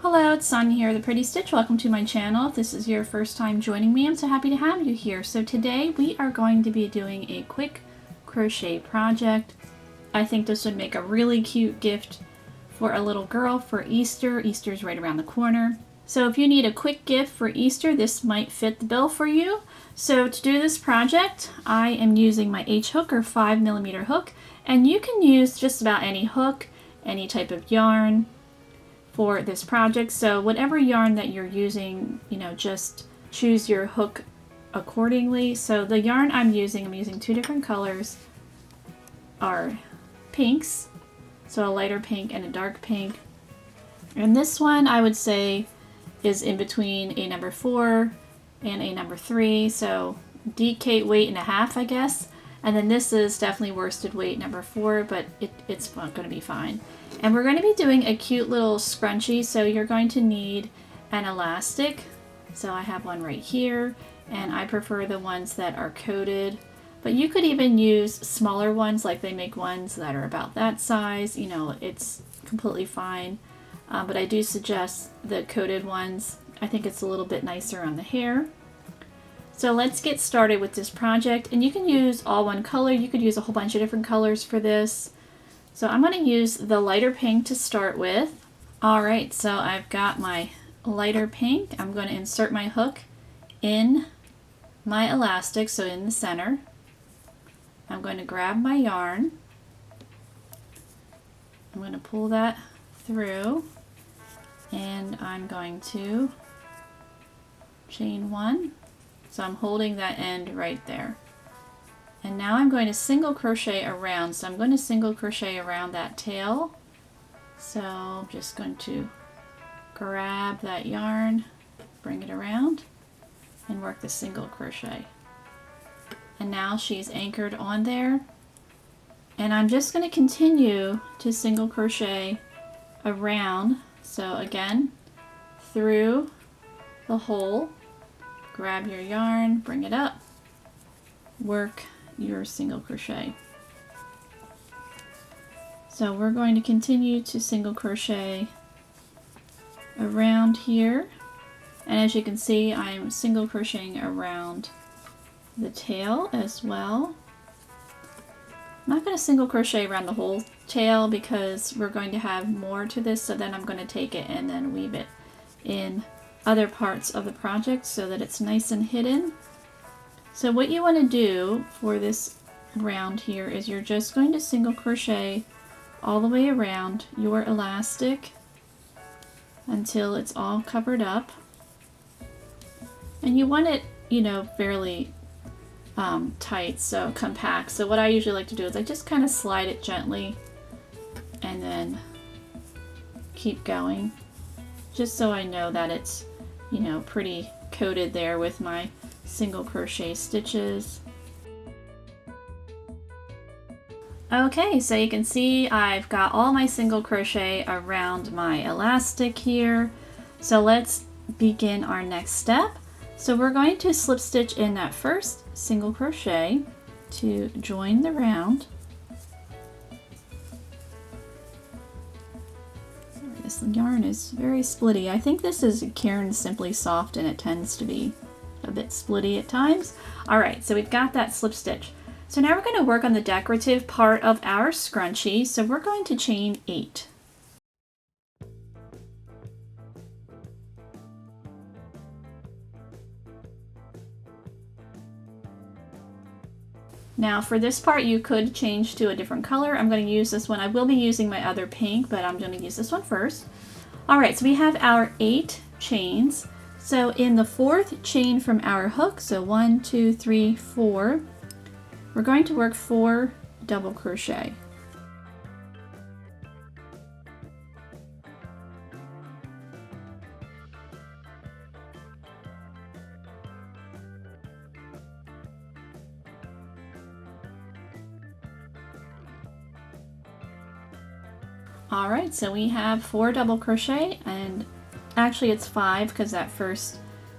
Hello, it's Sonia here, the Pretty Stitch. Welcome to my channel. If this is your first time joining me, I'm so happy to have you here. So today we are going to be doing a quick crochet project. I think this would make a really cute gift for a little girl for Easter. Easter's right around the corner. So if you need a quick gift for Easter, this might fit the bill for you. So to do this project, I am using my H hook or 5mm hook, and you can use just about any hook, any type of yarn for this project. So whatever yarn that you're using, just choose your hook accordingly. So the yarn I'm using two different colors, are pinks, so a lighter pink and a dark pink. And this one I would say is in between a number 4 and a number 3, so DK weight and a half, I guess. And then this is definitely worsted weight number 4, but it's going to be fine. And we're going to be doing a cute little scrunchie, so you're going to need an elastic. So I have one right here, and I prefer the ones that are coated. But you could even use smaller ones, like they make ones that are about that size. It's completely fine. But I do suggest the coated ones. I think it's a little bit nicer on the hair. So let's get started with this project, and you can use all one color. You could use a whole bunch of different colors for this. So I'm going to use the lighter pink to start with. Alright, so I've got my lighter pink. I'm going to insert my hook in my elastic, so in the center. I'm going to grab my yarn. I'm going to pull that through, and I'm going to chain 1. So I'm holding that end right there. And now I'm going to single crochet around. So I'm going to single crochet around that tail. So I'm just going to grab that yarn, bring it around, and work the single crochet. And now she's anchored on there. And I'm just going to continue to single crochet around. So again, through the hole. Grab your yarn, bring it up, work your single crochet. So we're going to continue to single crochet around here, and as you can see, I'm single crocheting around the tail as well. I'm not going to single crochet around the whole tail because we're going to have more to this, so then I'm going to take it and then weave it in other parts of the project so that it's nice and hidden. So what you want to do for this round here is you're just going to single crochet all the way around your elastic until it's all covered up. And you want it, fairly tight, so compact. So what I usually like to do is I just kind of slide it gently and then keep going, just so I know that it's pretty coated there with my single crochet stitches. Okay, so you can see I've got all my single crochet around my elastic here. So let's begin our next step. So we're going to slip stitch in that first single crochet to join the round. This yarn is very splitty. I think this is Cairn Simply Soft, and it tends to be a bit splitty at times. Alright, so we've got that slip stitch. So now we're going to work on the decorative part of our scrunchie. So we're going to chain 8. Now for this part you could change to a different color. I'm going to use this one. I will be using my other pink, but I'm going to use this one first. Alright, so we have our 8 chains. So in the 4th chain from our hook, so 1, 2, 3, 4, we're going to work 4 double crochet. Alright, so we have 4 double crochet, and actually it's 5 because that first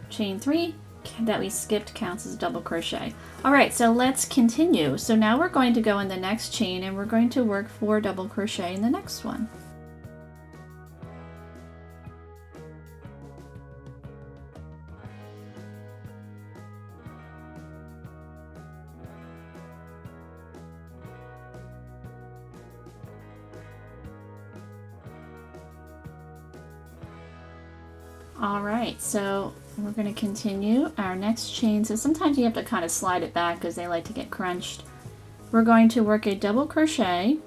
chain 3 that we skipped counts as double crochet. Alright, so let's continue. So now we're going to go in the next chain and we're going to work 4 double crochet in the next one. All right, so we're going to continue our next chain. So sometimes you have to kind of slide it back because they like to get crunched. We're going to work a double crochet,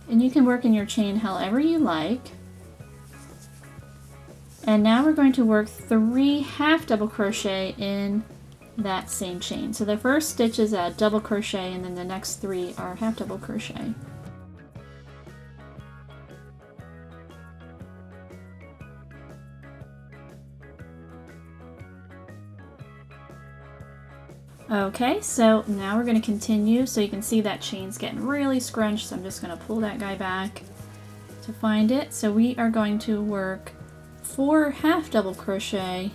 and you can work in your chain however you like. And now we're going to work 3 half double crochet in that same chain. So the first stitch is a double crochet, and then the next 3 are half double crochet. Okay, so now we're going to continue. So you can see that chain's getting really scrunched, so I'm just going to pull that guy back to find it. So we are going to work 4 half double crochet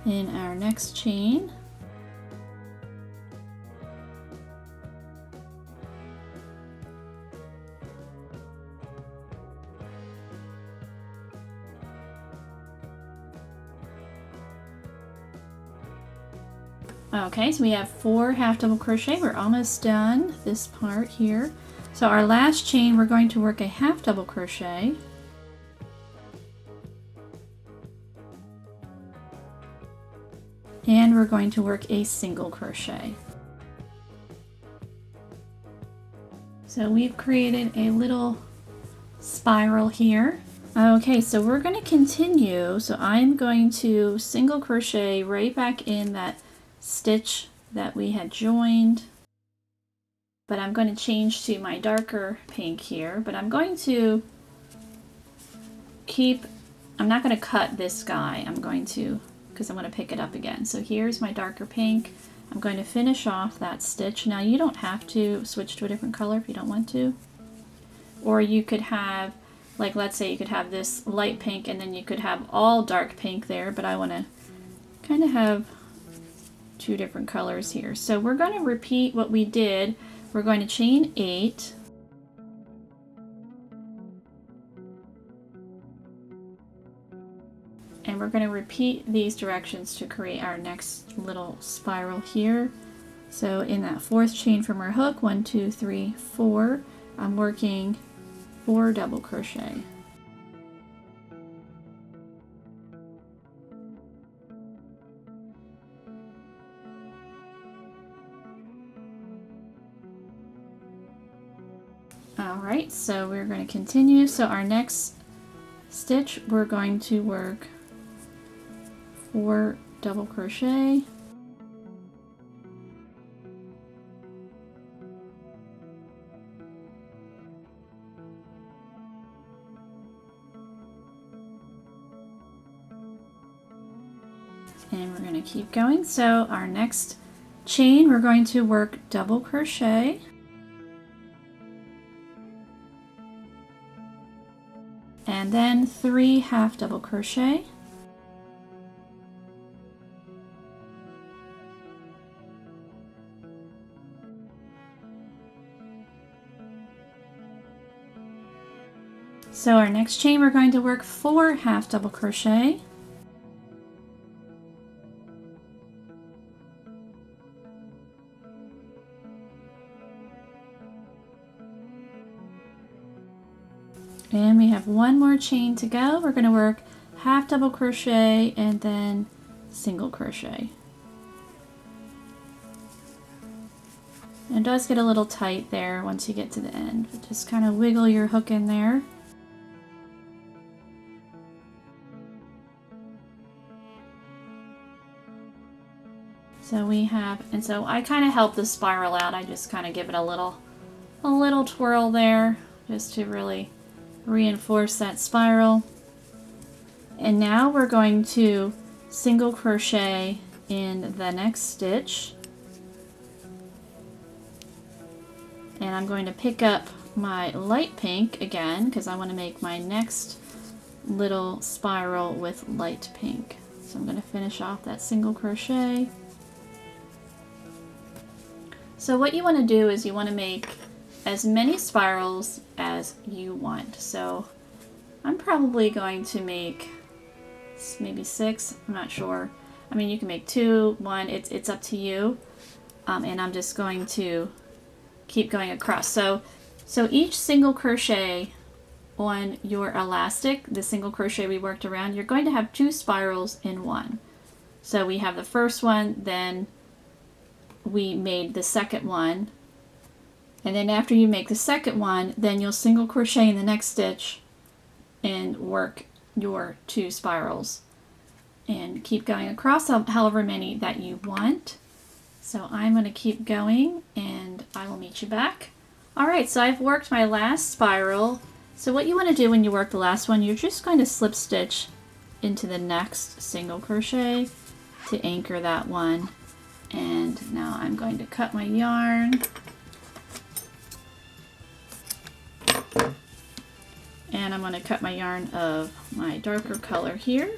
in our next chain. Okay, so we have 4 half double crochet. We're almost done this part here. So our last chain, we're going to work a half double crochet. And we're going to work a single crochet. So we've created a little spiral here. Okay, so we're going to continue. So I'm going to single crochet right back in that stitch that we had joined, but I'm going to change to my darker pink here, but I'm going to I'm not going to cut this guy, because I'm going to pick it up again. So here's my darker pink. I'm going to finish off that stitch. Now you don't have to switch to a different color if you don't want to, or you could have, like, let's say you could have this light pink and then you could have all dark pink there, but I want to kind of have 2 different colors here. So we're going to repeat what we did. We're going to chain 8, and we're going to repeat these directions to create our next little spiral here. So in that 4th chain from our hook, 1, 2, 3, 4, I'm working 4 double crochet. Alright, so we're going to continue. So our next stitch, we're going to work 4 double crochet. And we're going to keep going. So our next chain, we're going to work double crochet. And then 3 half double crochet. So our next chain, we're going to work 4 half double crochet. And we have 1 more chain to go. We're going to work half double crochet and then single crochet. And it does get a little tight there once you get to the end, but just kind of wiggle your hook in there. So we have, and so I kind of help the spiral out. I just kind of give it a little twirl there just to really reinforce that spiral. And now we're going to single crochet in the next stitch, and I'm going to pick up my light pink again because I want to make my next little spiral with light pink. So I'm going to finish off that single crochet. So what you want to do is you want to make as many spirals as you want. So I'm probably going to make maybe 6, I'm not sure. I mean, you can make 2, 1, it's up to you. And I'm just going to keep going across. So each single crochet on your elastic, the single crochet we worked around, you're going to have 2 spirals in one. So we have the first one, then we made the second one, and then after you make the second one, then you'll single crochet in the next stitch and work your 2 spirals and keep going across however many that you want. So I'm going to keep going and I will meet you back. Alright, so I've worked my last spiral. So what you want to do when you work the last one, you're just going to slip stitch into the next single crochet to anchor that one. And now I'm going to cut my yarn. And I'm going to cut my yarn of my darker color here.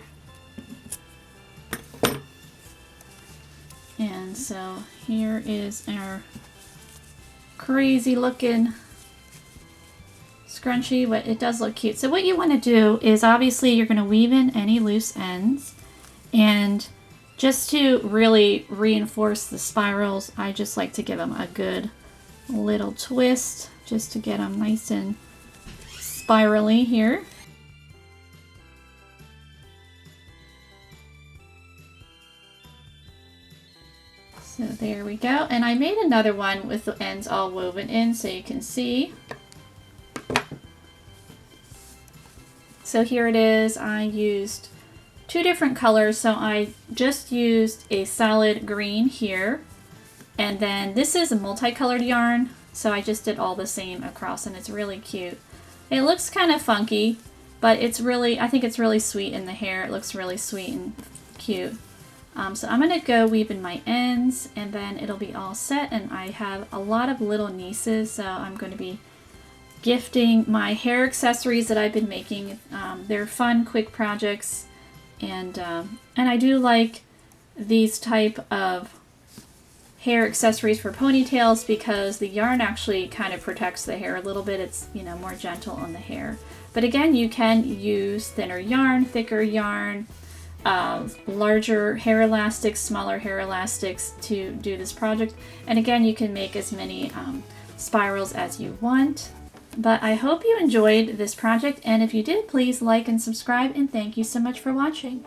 And so here is our crazy looking scrunchie, but it does look cute. So what you want to do is obviously you're going to weave in any loose ends, and just to really reinforce the spirals, I just like to give them a good little twist just to get them nice and spirally here. So there we go. And I made another one with the ends all woven in so you can see. So here it is. I used 2 different colors. So I just used a solid green here. And then this is a multicolored yarn. So I just did all the same across, and it's really cute. It looks kind of funky, but it's really, I think it's really sweet in the hair. It looks really sweet and cute. So I'm going to go weave in my ends, and then it'll be all set. And I have a lot of little nieces, so I'm going to be gifting my hair accessories that I've been making. They're fun, quick projects, and I do like these type of hair accessories for ponytails because the yarn actually kind of protects the hair a little bit. It's, you know, more gentle on the hair. But again, you can use thinner yarn, thicker yarn, larger hair elastics, smaller hair elastics to do this project. And again, you can make as many spirals as you want. But I hope you enjoyed this project, and if you did, please like and subscribe, and thank you so much for watching.